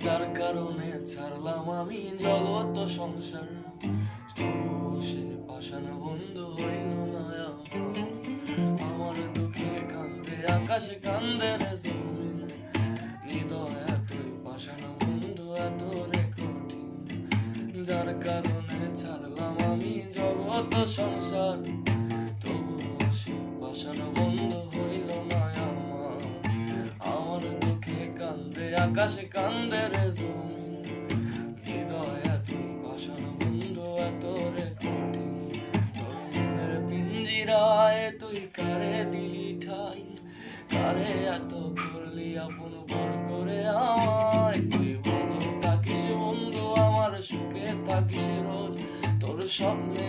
যার কারণে ছাড়লাম আমি জগৎ ও সংসার, তবুও সে পাষাণ বন্ধু হইল না আমার। আমার দুঃখে কান্দে আকাশে কান্দে রে জমিন, হৃদয় এতই পাষাণ বন্ধু এত রে কঠিন। যার কারণে ছাড়লাম আমি জগৎ ও সংসার, তবুও সে পাষাণ বন্ধু হইল না আমার। আমার দুঃখে কান্দে আকাশে কান্দে রে জমিন, হৃদয় এতই পাষাণ বন্ধু এত রে কঠিন। তোর মনের পিঞ্জিরায় তুই কারে দিলি ঠাই, কারে এত করলি আপন পর করে আমায়। তুই ভালো থাকিস বন্ধু আমার, সুখে থাকিস রোজ, তোর স্বপ্নে